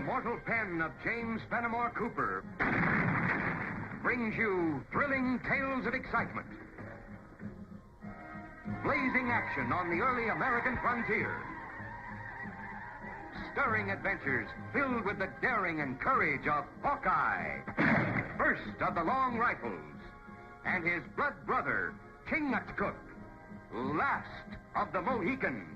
immortal pen of James Fenimore Cooper brings you thrilling tales of excitement, blazing action on the early American frontier, stirring adventures filled with the daring and courage of Hawkeye, first of the Long Rifles, and his blood brother, Chingachcook, last of the Mohicans.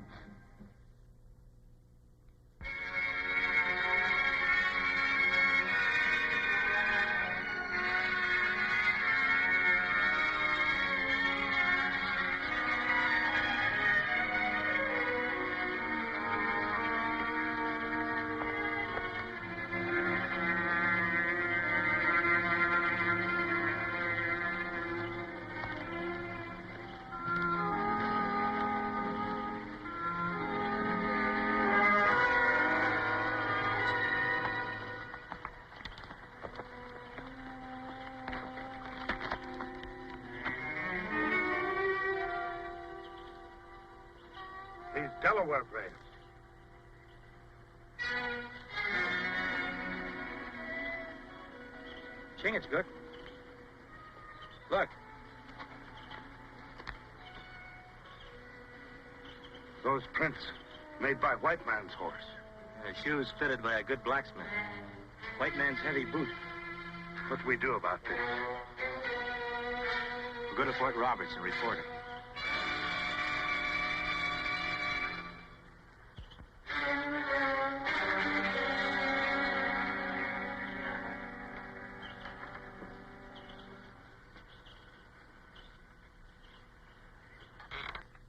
Delaware braves. Chingachcook. Look. Those prints made by white man's horse. Shoes fitted by a good blacksmith. White man's heavy boot. What do we do about this? We'll go to Fort Roberts and report it.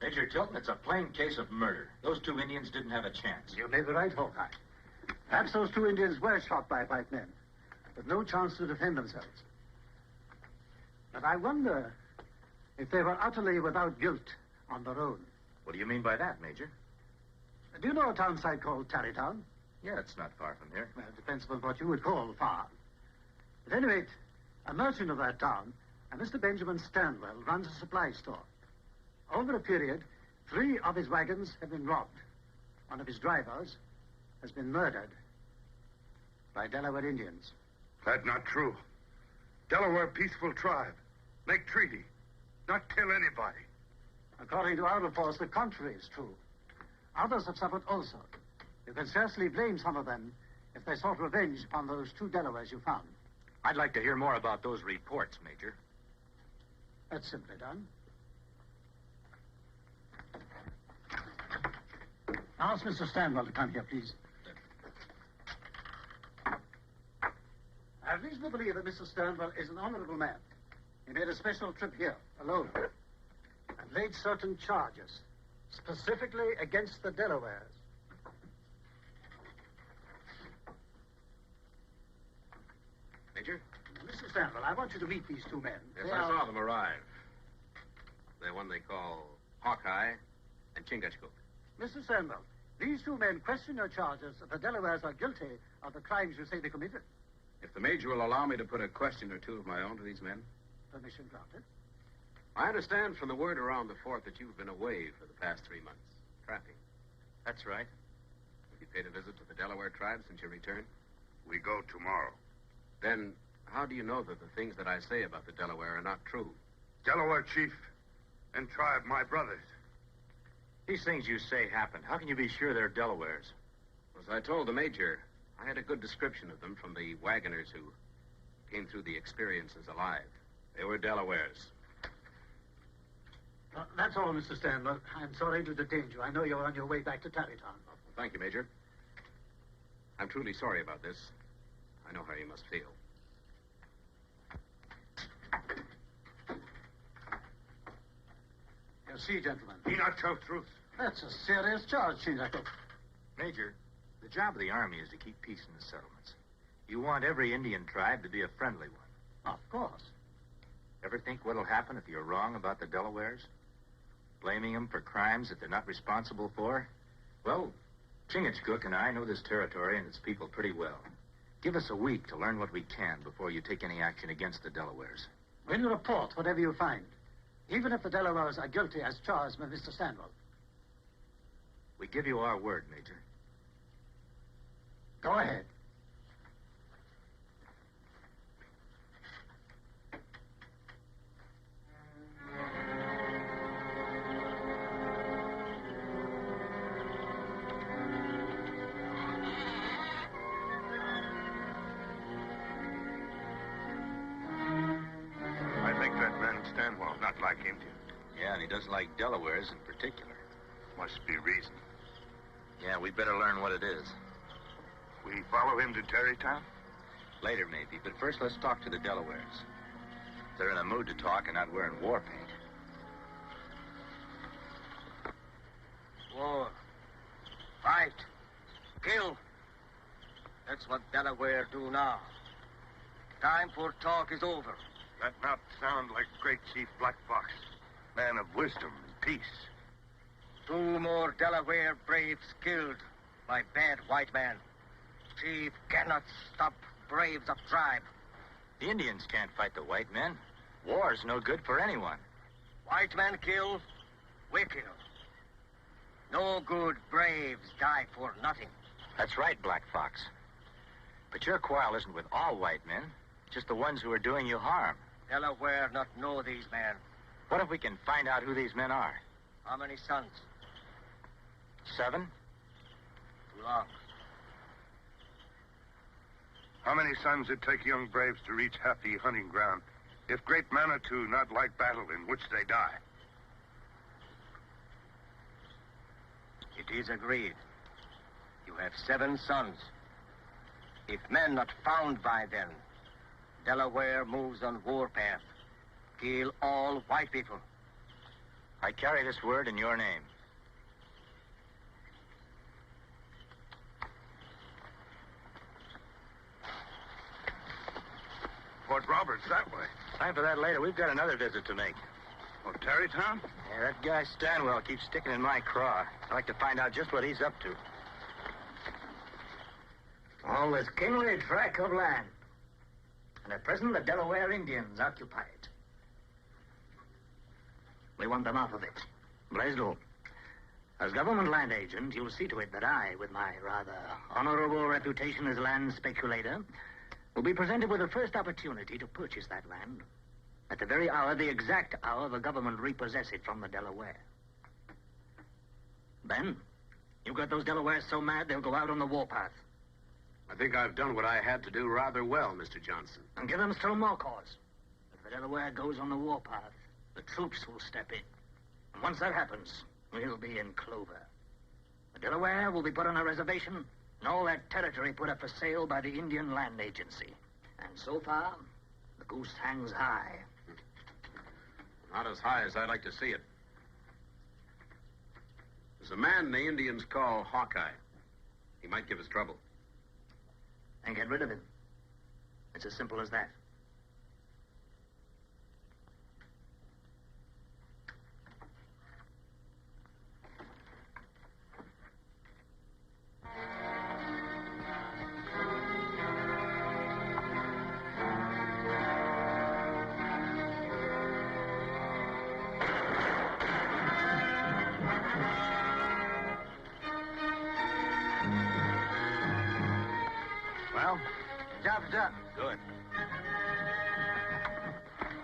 Major Tilton, it's a plain case of murder. Those two Indians didn't have a chance. You may be right, Hawkeye. Perhaps those two Indians were shot by white men, with no chance to defend themselves. But I wonder if they were utterly without guilt on their own. What do you mean by that, Major? Do you know a town site called Tarrytown? Yeah, it's not far from here. Well, it depends upon what you would call far. At any rate, a merchant of that town, a Mr. Benjamin Stanwell, runs a supply store. Over a period, 3 of his wagons have been robbed. One of his drivers has been murdered by Delaware Indians. That's not true. Delaware peaceful tribe. Make treaty. Not kill anybody. According to our reports, the contrary is true. Others have suffered also. You can scarcely blame some of them if they sought revenge upon those 2 Delawares you found. I'd like to hear more about those reports, Major. That's simply done. Ask Mr. Stanwell to come here, please. I have reason to believe that Mr. Stanwell is an honorable man. He made a special trip here, alone, and laid certain charges, specifically against the Delawares. Major? Mr. Stanwell, I want you to meet these 2 men. Yes, I saw them arrive. The one they call Hawkeye and Chingachcook. Mr. Stanwell, these 2 men question your charges that the Delawares are guilty of the crimes you say they committed. If the Major will allow me to put a question or 2 of my own to these men. Permission granted. I understand from the word around the fort that you've been away for the past 3 months, trapping. That's right. Have you paid a visit to the Delaware tribe since your return? We go tomorrow. Then how do you know that the things that I say about the Delaware are not true? Delaware chief and tribe, my brothers. These things you say happened. How can you be sure they're Delawares? As I told the Major, I had a good description of them from the wagoners who came through the experiences alive. They were Delawares. That's all, Mr. Stanwell. I'm sorry to detain you. I know you're on your way back to Tarrytown. Well, thank you, Major. I'm truly sorry about this. I know how you must feel. You see, gentlemen. He not tell truth. That's a serious charge, Chingachcook. Major, the job of the Army is to keep peace in the settlements. You want every Indian tribe to be a friendly one. Of course. Ever think what'll happen if you're wrong about the Delawares? Blaming them for crimes that they're not responsible for? Well, Chingachcook and I know this territory and its people pretty well. Give us a week to learn what we can before you take any action against the Delawares. We'll report whatever you find, even if the Delawares are guilty as charged by Mr. Stanwell. We give you our word, Major. Go ahead. like Indians. Yeah, and he doesn't like Delawares in particular. Must be reason. Yeah, we'd better learn what it is. We follow him to Terrytown? Later, maybe. But first, let's talk to the Delawares. They're in a mood to talk and not wearing war paint. War. Fight. Kill. That's what Delaware do now. Time for talk is over. That not sound like Great Chief Black Fox, man of wisdom and peace. 2 more Delaware braves killed by bad white man. Chief cannot stop braves of tribe. The Indians can't fight the white men. War's no good for anyone. White men kill, we kill. No good braves die for nothing. That's right, Black Fox. But your quarrel isn't with all white men, just the ones who are doing you harm. Delaware not know these men. What if we can find out who these men are? How many sons? 7? Too long. How many sons it take young braves to reach happy hunting ground if great Manitou not like battle in which they die? It is agreed. You have 7 sons. If men not found by them, Delaware moves on warpath. Kill all white people. I carry this word in your name. Fort Roberts, that way. Time for that later. We've got another visit to make. Oh, Terrytown? Yeah, that guy Stanwell keeps sticking in my craw. I'd like to find out just what he's up to. All this kingly tract of land. And at present, the Delaware Indians occupy it. We want them off of it. Blaisdell, as government land agent, you'll see to it that I, with my rather honorable reputation as land speculator, will be presented with the first opportunity to purchase that land. At the very hour, the exact hour, the government repossess it from the Delaware. Ben, you've got those Delawares so mad they'll go out on the warpath. I think I've done what I had to do rather well, Mr. Johnson. And give them still more cause. If the Delaware goes on the warpath, the troops will step in. And once that happens, we'll be in clover. The Delaware will be put on a reservation, and all that territory put up for sale by the Indian Land Agency. And so far, the goose hangs high. Not as high as I'd like to see it. There's a man the Indians call Hawkeye. He might give us trouble. And get rid of him. It's as simple as that. Well, Job's done. good.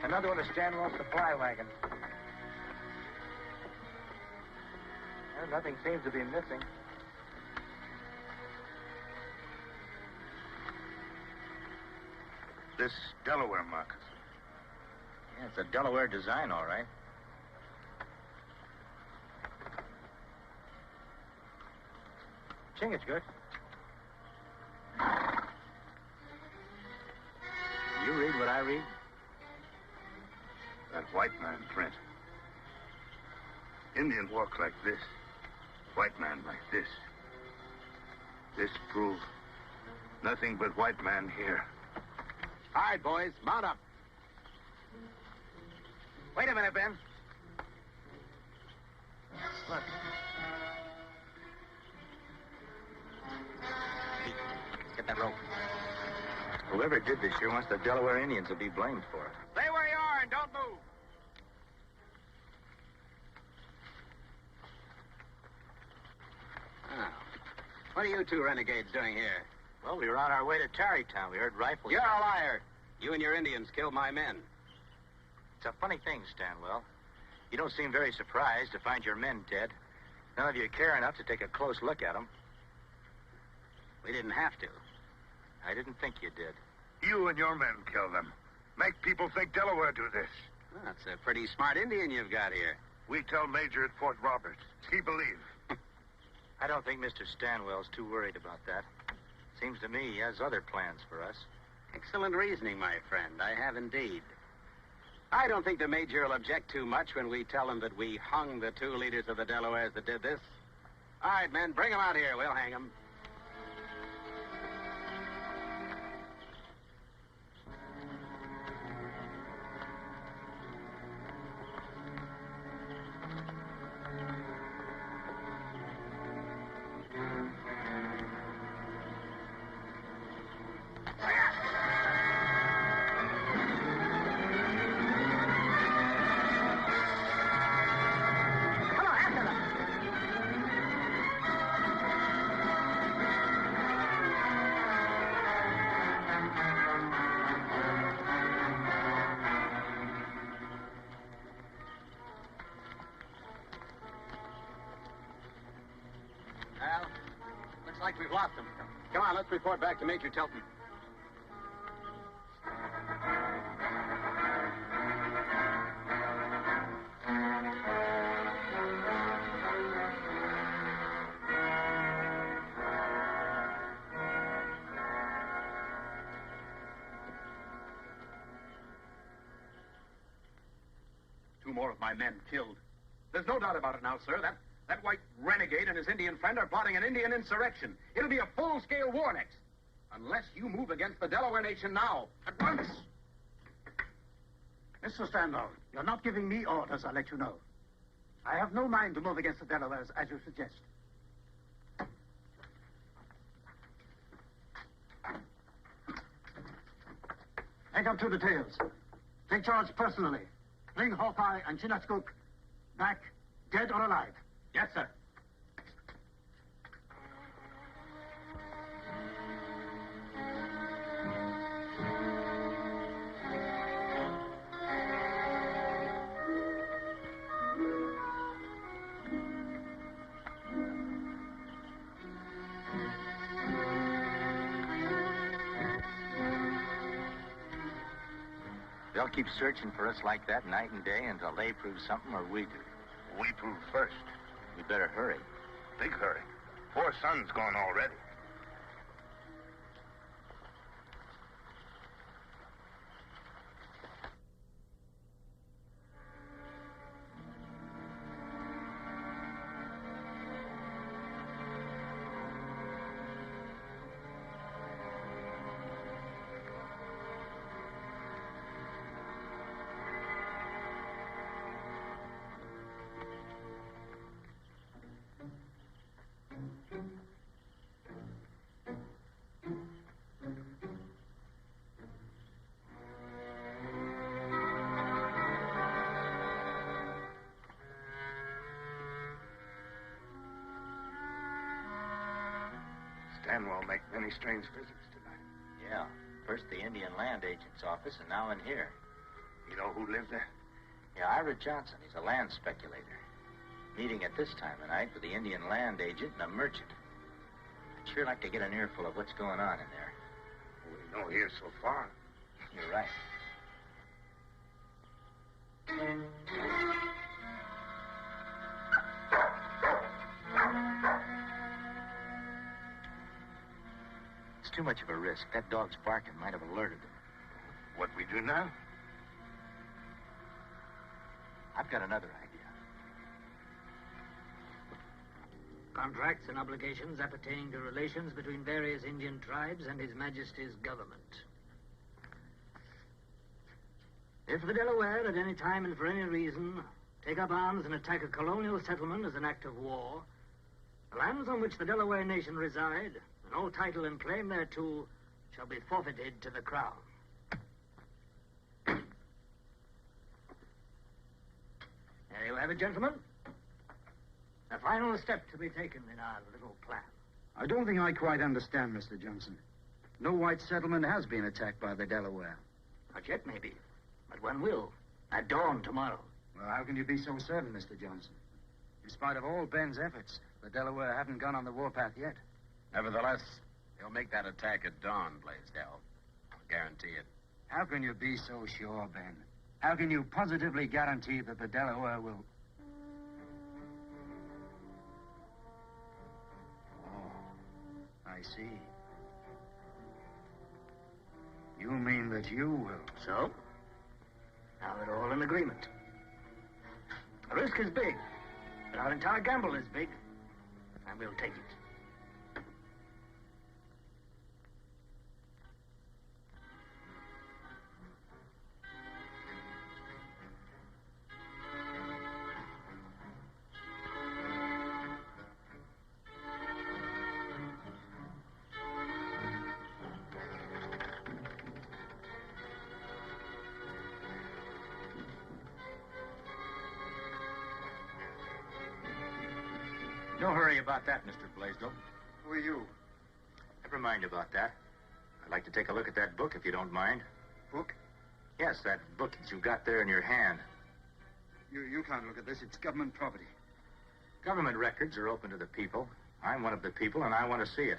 Another one of Stanwell's supply wagons. Well, nothing seems to be missing. This Delaware moccasin. Yeah, it's a Delaware design, all right. Chingachcook. You read what I read? That white man print. Indian walk like this. White man like this. This prove nothing but white man here. All right, boys, mount up. Wait a minute, Ben. Look. Get that rope. Whoever did this sure wants the Delaware Indians to be blamed for it. Stay where you are and don't move. Oh. What are you 2 renegades doing here? Well, we were on our way to Tarrytown. We heard rifles. You're a liar. You and your Indians killed my men. It's a funny thing, Stanwell. You don't seem very surprised to find your men dead. None of you care enough to take a close look at them. We didn't have to. I didn't think you did. You and your men kill them. Make people think Delaware do this. That's a pretty smart Indian you've got here. We tell Major at Fort Roberts. He believe. I don't think Mr. Stanwell's too worried about that. Seems to me he has other plans for us. Excellent reasoning, my friend. I have indeed. I don't think the Major will object too much when we tell him that we hung the two leaders of the Delawares that did this. All right, men, bring them out here. We'll hang them. Well, looks like we've lost them. Come on, let's report back to Major Tilton. Two more of my men killed. There's no doubt about it now, sir. That white renegade and his Indian friend are plotting an Indian insurrection. It'll be a full-scale war next. Unless you move against the Delaware nation now. At once. Mr. Stanwell, you're not giving me orders, I'll let you know. I have no mind to move against the Delawares, as you suggest. Take up two details. Take charge personally. Bring Hawkeye and Chingachcook back, dead or alive. Yes, sir. They'll keep searching for us like that night and day until they prove something or we do. We prove first. We better hurry. Big hurry. 4 sons gone already. Stanwell make many strange visits tonight. Yeah. First the Indian Land Agent's office, and now in here. You know who lives there? Yeah, Ira Johnson. He's a land speculator. Meeting at this time of night with the Indian Land Agent and a merchant. I'd sure like to get an earful of what's going on in there. We know here so far. You're right. It's too much of a risk. That dog's barking might have alerted them. What we do now? I've got another idea. Contracts and obligations appertaining to relations between various Indian tribes and His Majesty's government. If the Delaware, at any time and for any reason, take up arms and attack a colonial settlement as an act of war, the lands on which the Delaware nation reside, and all title and claim thereto, shall be forfeited to the Crown. There you have it, gentlemen. A final step to be taken in our little plan. I don't think I quite understand, Mr. Johnson. No white settlement has been attacked by the Delaware. Not yet, maybe. But one will. At dawn tomorrow. Well, how can you be so certain, Mr. Johnson? In spite of all Ben's efforts, the Delaware haven't gone on the warpath yet. Nevertheless, they'll make that attack at dawn, Blaisdell. I'll guarantee it. How can you be so sure, Ben? How can you positively guarantee that the Delaware will... Oh, I see. You mean that you will? So? Now we're all in agreement. The risk is big, but our entire gamble is big, and we'll take it. No hurry about that, Mr. Blaisdell. Who are you? Never mind about that. I'd like to take a look at that book, if you don't mind. Book? Yes, that book that you got there in your hand. You can't look at this. It's government property. Government records are open to the people. I'm one of the people, and I want to see it.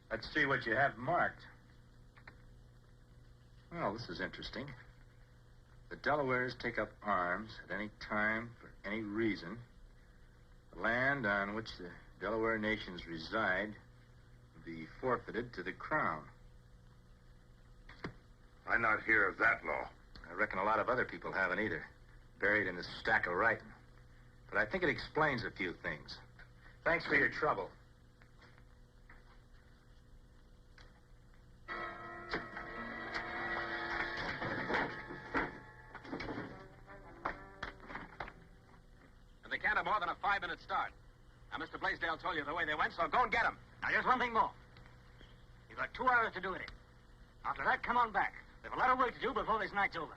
Let's see what you have marked. Well, this is interesting. The Delawares take up arms at any time for any reason. The land on which the Delaware nations reside will be forfeited to the Crown. I not hear of that law. I reckon a lot of other people haven't either. Buried in this stack of writing. But I think it explains a few things. Thanks for your trouble. They can't have more than a 5-minute start. Now, Mr. Blaisdell told you the way they went, so go and get them. Now, just one thing more. You've got 2 hours to do it in. After that, come on back. We've a lot of work to do before this night's over.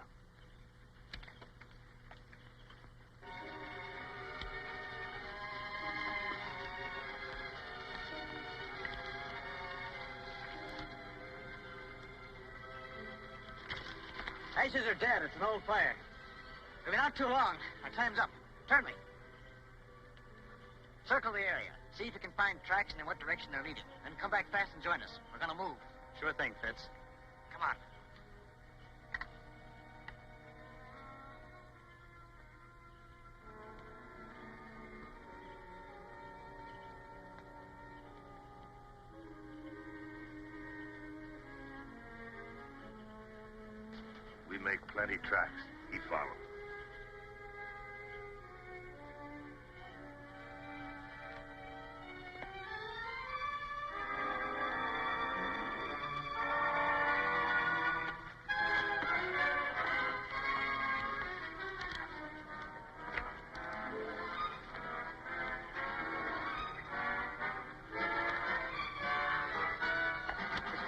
Ashes are dead. It's an old fire. It'll be not too long. Our time's up. Turn me. Circle the area. See if you can find tracks and in what direction they're leading. Then come back fast and join us. We're going to move. Sure thing, Fitz. Come on. We make plenty tracks. He follows.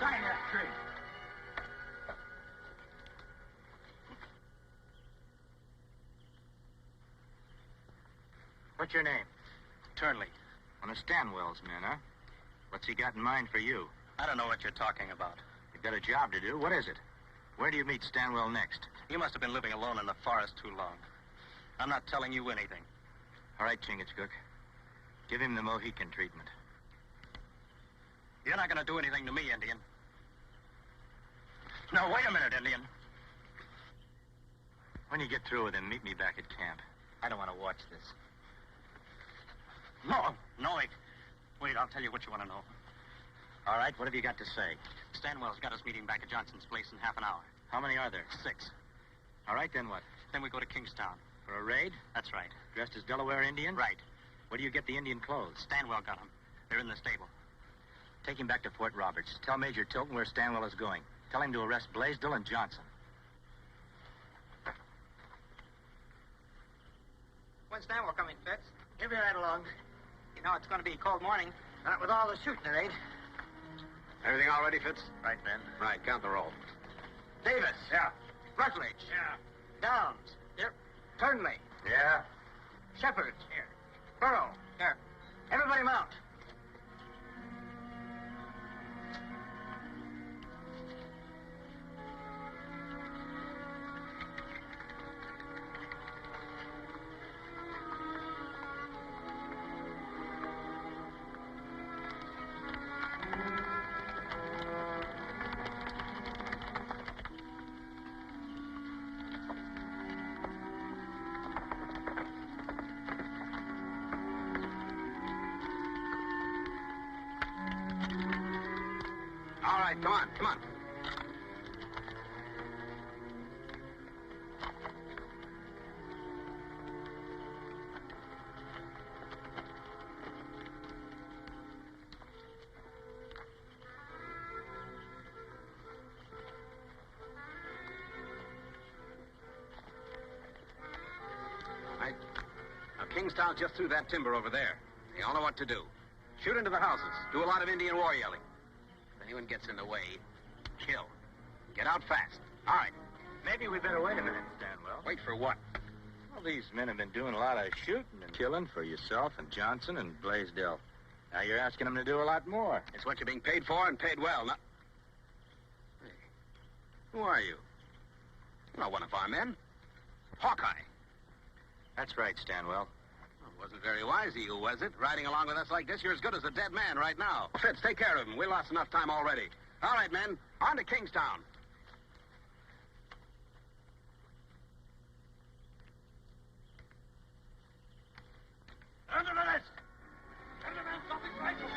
Sign that tree. What's your name? Turnley. One of Stanwell's men, huh? What's he got in mind for you? I don't know what you're talking about. You've got a job to do. What is it? Where do you meet Stanwell next? You must have been living alone in the forest too long. I'm not telling you anything. All right, Chingachcook. Give him the Mohican treatment. You're not going to do anything to me, Indian. No, wait a minute, Indian. When you get through with him, meet me back at camp. I don't want to watch this. No, wait. Wait, I'll tell you what you want to know. All right, what have you got to say? Stanwell's got us meeting back at Johnson's place in half an hour. How many are there? 6. All right, then what? Then we go to Kingstown. For a raid? That's right. Dressed as Delaware Indians? Right. Where do you get the Indian clothes? Stanwell got them. They're in the stable. Take him back to Fort Roberts. Tell Major Tilton where Stanwell is going. Tell him to arrest Blaisdell and Johnson. When's Stanwell coming, Fitz? He'll be right along. You know, it's going to be a cold morning. Not with all the shooting, it ain't. Everything all ready, Fitz? Right, men. Right, count the roll. Davis. Yeah. Rutledge. Yeah. Downs. Here. Turnley. Yeah. Shepard. Here. Burrow. Here. Everybody mount. right, come on, come on. Kingstown just through that timber over there. They all know what to do. Shoot into the houses. Do a lot of Indian war yelling. If anyone gets in the way, kill. Get out fast. All right. Maybe we better wait a minute, Stanwell. Wait for what? Well, these men have been doing a lot of shooting and killing for yourself and Johnson and Blaisdell. Now you're asking them to do a lot more. It's what you're being paid for and paid well. Not... Hey, who are you? You're not one of our men. Hawkeye. That's right, Stanwell. Well, wasn't very wise of you, was it? Riding along with us like this, you're as good as a dead man right now. Fitz, take care of him. We lost enough time already. All right, men. On to Kingstown. Under the list! Under the something rifle!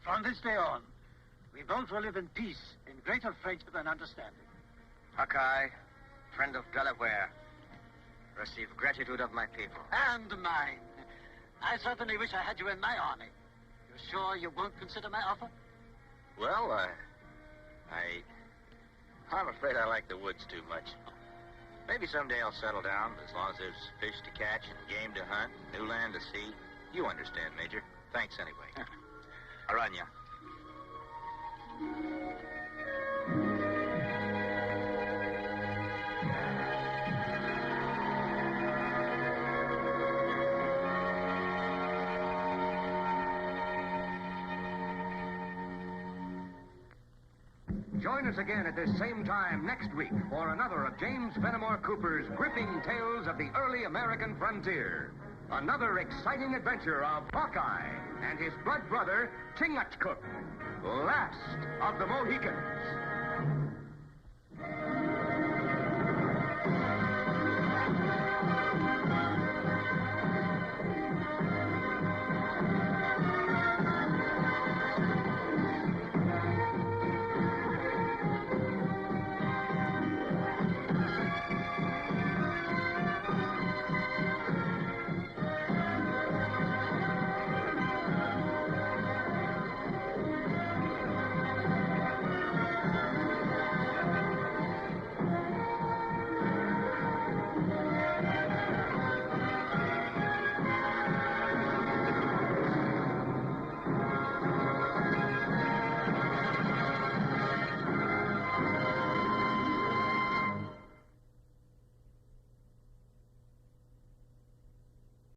From this day on, we both will live in peace, in greater friendship and understanding. Hawkeye, friend of Delaware, receive gratitude of my people. And mine. I certainly wish I had you in my army. You sure you won't consider my offer? Well, I'm afraid I like the woods too much. Maybe someday I'll settle down, as long as there's fish to catch and game to hunt and new land to see. You understand, Major. Thanks anyway. Aranya. Join us again at this same time next week for another of James Fenimore Cooper's gripping tales of the early American frontier. Another exciting adventure of Hawkeye and his blood brother, Chingachcook, last of the Mohicans.